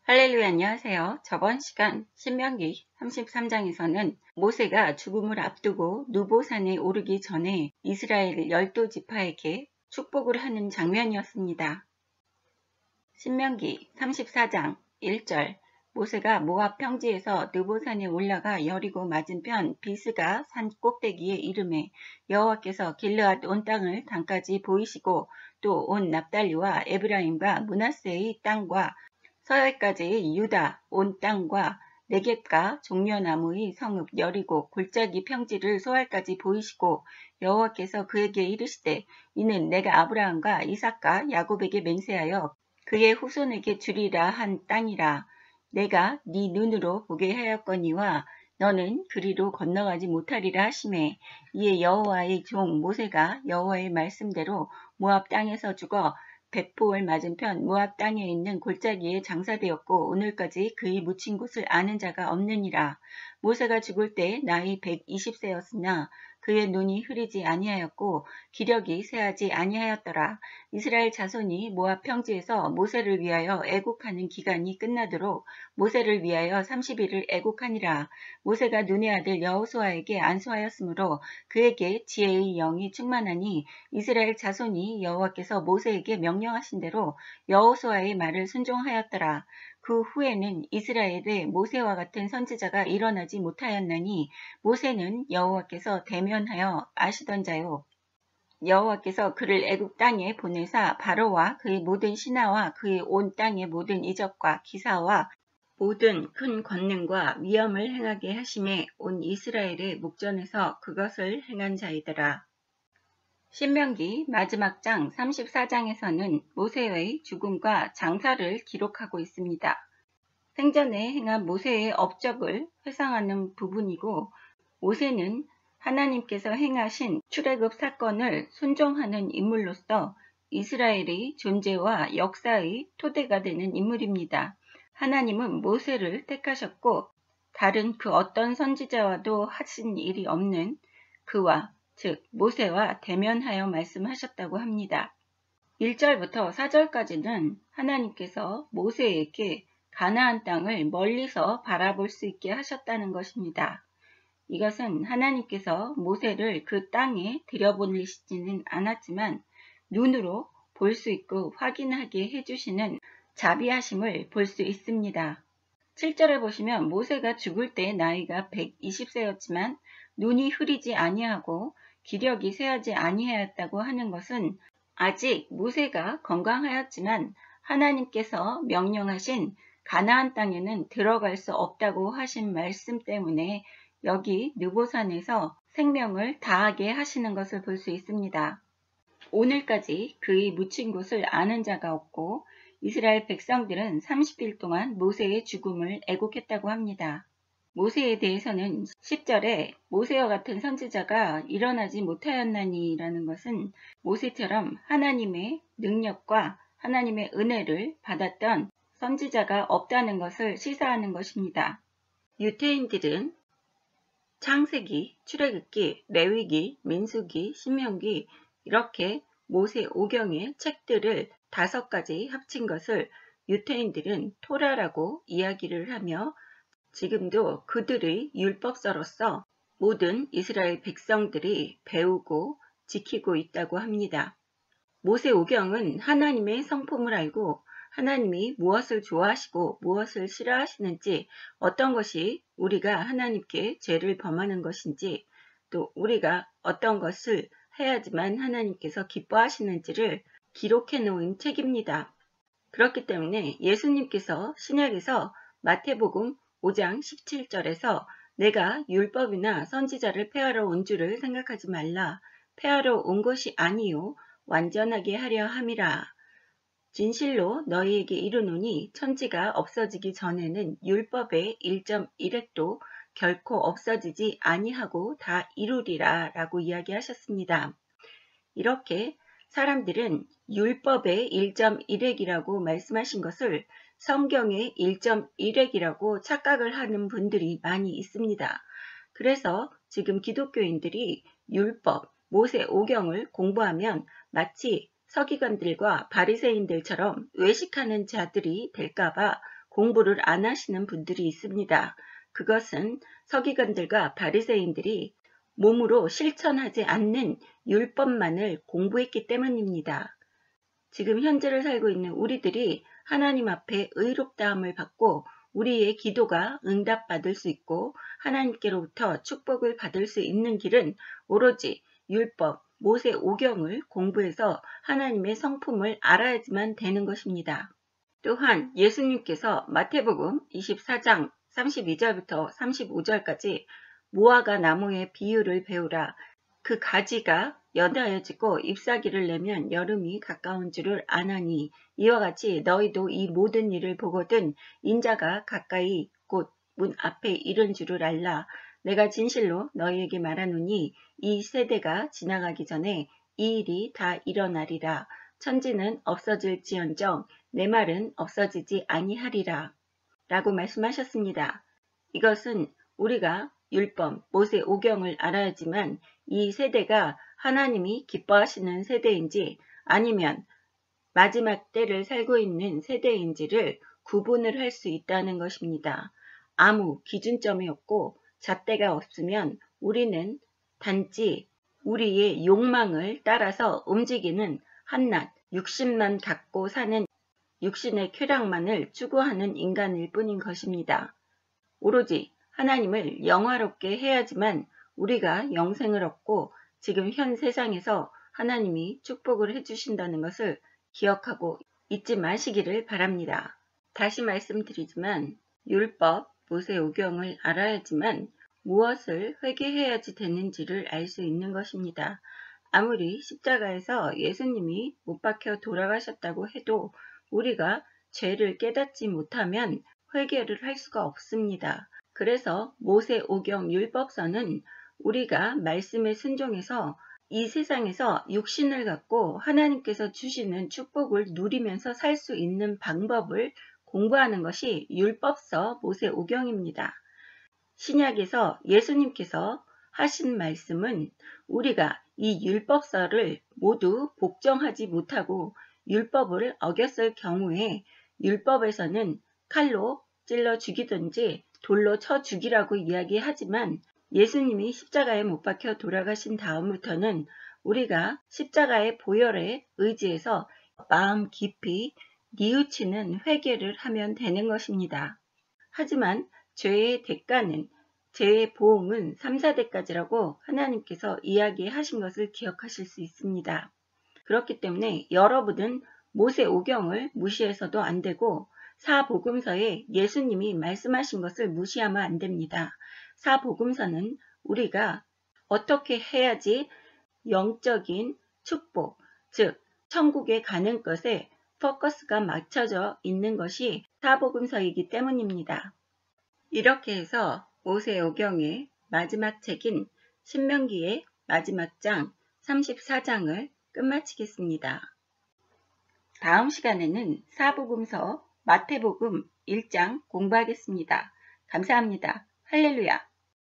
할렐루야, 안녕하세요. 저번 시간 신명기 33장에서는 모세가 죽음을 앞두고 누보산에 오르기 전에 이스라엘 12지파에게 축복을 하는 장면이었습니다. 신명기 34장 1절 모세가 모압 평지에서 느보산에 올라가 여리고 맞은편 비스가 산 꼭대기에 이르매 여호와께서 길르앗 온 땅을 단까지 보이시고 또 온 납달리와 에브라임과 므낫세의 땅과 서해까지 유다 온 땅과 네겝과 종려나무의 성읍 여리고 골짜기 평지를 소알까지 보이시고 여호와께서 그에게 이르시되 이는 내가 아브라함과 이삭과 야곱에게 맹세하여 그의 후손에게 주리라 한 땅이라. 내가 네 눈으로 보게 하였거니와 너는 그리로 건너가지 못하리라 하시매 이에 여호와의 종 모세가 여호와의 말씀대로 모압 땅에서 죽어 벳포을 맞은편 모압 땅에 있는 골짜기에 장사되었고 오늘까지 그의 묻힌 곳을 아는 자가 없느니라. 모세가 죽을 때 나이 120세였으나 그의 눈이 흐리지 아니하였고 기력이 쇠하지 아니하였더라. 이스라엘 자손이 모압 평지에서 모세를 위하여 애국하는 기간이 끝나도록 모세를 위하여 30일을 애국하니라. 모세가 눈의 아들 여호수아에게 안수하였으므로 그에게 지혜의 영이 충만하니 이스라엘 자손이 여호와께서 모세에게 명령하신 대로 여호수아의 말을 순종하였더라. 그 후에는 이스라엘에 모세와 같은 선지자가 일어나지 못하였나니 모세는 여호와께서 대면하여 아시던 자요. 여호와께서 그를 애굽 땅에 보내사 바로와 그의 모든 신하와 그의 온 땅의 모든 이적과 기사와 모든 큰 권능과 위엄을 행하게 하심에 온 이스라엘의 목전에서 그것을 행한 자이더라. 신명기 마지막 장 34장에서는 모세의 죽음과 장사를 기록하고 있습니다. 생전에 행한 모세의 업적을 회상하는 부분이고 모세는 하나님께서 행하신 출애굽 사건을 순종하는 인물로서 이스라엘의 존재와 역사의 토대가 되는 인물입니다. 하나님은 모세를 택하셨고 다른 그 어떤 선지자와도 하신 일이 없는 그와 즉 모세와 대면하여 말씀하셨다고 합니다. 1절부터 4절까지는 하나님께서 모세에게 가나안 땅을 멀리서 바라볼 수 있게 하셨다는 것입니다. 이것은 하나님께서 모세를 그 땅에 들여보내시지는 않았지만 눈으로 볼 수 있고 확인하게 해주시는 자비하심을 볼 수 있습니다. 7절에 보시면 모세가 죽을 때 나이가 120세였지만 눈이 흐리지 아니하고 기력이 쇠하지 아니하였다고 하는 것은 아직 모세가 건강하였지만 하나님께서 명령하신 가나안 땅에는 들어갈 수 없다고 하신 말씀 때문에 여기 느보산에서 생명을 다하게 하시는 것을 볼 수 있습니다. 오늘까지 그의 묻힌 곳을 아는 자가 없고 이스라엘 백성들은 30일 동안 모세의 죽음을 애국했다고 합니다. 모세에 대해서는 10절에 모세와 같은 선지자가 일어나지 못하였나니 라는 것은 모세처럼 하나님의 능력과 하나님의 은혜를 받았던 선지자가 없다는 것을 시사하는 것입니다. 유태인들은 창세기, 출애굽기, 레위기, 민수기, 신명기 이렇게 모세 오경의 책들을 5가지 합친 것을 유태인들은 토라라고 이야기를 하며 지금도 그들의 율법서로서 모든 이스라엘 백성들이 배우고 지키고 있다고 합니다. 모세 오경은 하나님의 성품을 알고 하나님이 무엇을 좋아하시고 무엇을 싫어하시는지 어떤 것이 우리가 하나님께 죄를 범하는 것인지 또 우리가 어떤 것을 해야지만 하나님께서 기뻐하시는지를 기록해 놓은 책입니다. 그렇기 때문에 예수님께서 신약에서 마태복음 5장 17절에서 내가 율법이나 선지자를 폐하러 온 줄을 생각하지 말라. 폐하러 온 것이 아니요 완전하게 하려 함이라. 진실로 너희에게 이르노니 천지가 없어지기 전에는 율법의 1.1획도 결코 없어지지 아니하고 다 이루리라 라고 이야기하셨습니다. 이렇게 사람들은 율법의 1.1획이라고 말씀하신 것을 성경의 1.1획이라고 착각을 하는 분들이 많이 있습니다. 그래서 지금 기독교인들이 율법, 모세 오경을 공부하면 마치 서기관들과 바리새인들처럼 외식하는 자들이 될까봐 공부를 안 하시는 분들이 있습니다. 그것은 서기관들과 바리새인들이 몸으로 실천하지 않는 율법만을 공부했기 때문입니다. 지금 현재를 살고 있는 우리들이 하나님 앞에 의롭다함을 받고 우리의 기도가 응답받을 수 있고 하나님께로부터 축복을 받을 수 있는 길은 오로지 율법, 모세 오경을 공부해서 하나님의 성품을 알아야지만 되는 것입니다. 또한 예수님께서 마태복음 24장 32절부터 35절까지 무화과 나무의 비유를 배우라. 그 가지가 연하여지고 잎사귀를 내면 여름이 가까운 줄을 아나니 이와 같이 너희도 이 모든 일을 보거든 인자가 가까이 곧 문 앞에 이른 줄을 알라. 내가 진실로 너희에게 말하노니 이 세대가 지나가기 전에 이 일이 다 일어나리라. 천지는 없어질지언정 내 말은 없어지지 아니하리라. 라고 말씀하셨습니다. 이것은 우리가 율법, 모세 오경을 알아야지만 이 세대가 하나님이 기뻐하시는 세대인지 아니면 마지막 때를 살고 있는 세대인지를 구분을 할 수 있다는 것입니다. 아무 기준점이 없고 잣대가 없으면 우리는 단지 우리의 욕망을 따라서 움직이는 한낱 육신만 갖고 사는 육신의 쾌락만을 추구하는 인간일 뿐인 것입니다. 오로지 하나님을 영화롭게 해야지만 우리가 영생을 얻고 지금 현 세상에서 하나님이 축복을 해주신다는 것을 기억하고 잊지 마시기를 바랍니다. 다시 말씀드리지만 율법, 모세 오경을 알아야지만 무엇을 회개해야지 되는지를 알 수 있는 것입니다. 아무리 십자가에서 예수님이 못 박혀 돌아가셨다고 해도 우리가 죄를 깨닫지 못하면 회개를 할 수가 없습니다. 그래서 모세 오경 율법서는 우리가 말씀에 순종해서 이 세상에서 육신을 갖고 하나님께서 주시는 축복을 누리면서 살 수 있는 방법을 공부하는 것이 율법서 모세 오경입니다. 신약에서 예수님께서 하신 말씀은 우리가 이 율법서를 모두 복종하지 못하고 율법을 어겼을 경우에 율법에서는 칼로 찔러 죽이든지 돌로 쳐 죽이라고 이야기하지만 예수님이 십자가에 못 박혀 돌아가신 다음부터는 우리가 십자가의 보혈에 의지해서 마음 깊이 뉘우치는 회개를 하면 되는 것입니다. 하지만 죄의 대가는 죄의 보응은 3, 4대까지라고 하나님께서 이야기하신 것을 기억하실 수 있습니다. 그렇기 때문에 여러분은 모세 오경을 무시해서도 안 되고 사복음서에 예수님이 말씀하신 것을 무시하면 안 됩니다. 사복음서는 우리가 어떻게 해야지 영적인 축복, 즉 천국에 가는 것에 포커스가 맞춰져 있는 것이 사복음서이기 때문입니다. 이렇게 해서 모세 오경의 마지막 책인 신명기의 마지막 장 34장을 끝마치겠습니다. 다음 시간에는 사복음서 마태복음 1장 공부하겠습니다. 감사합니다. 할렐루야.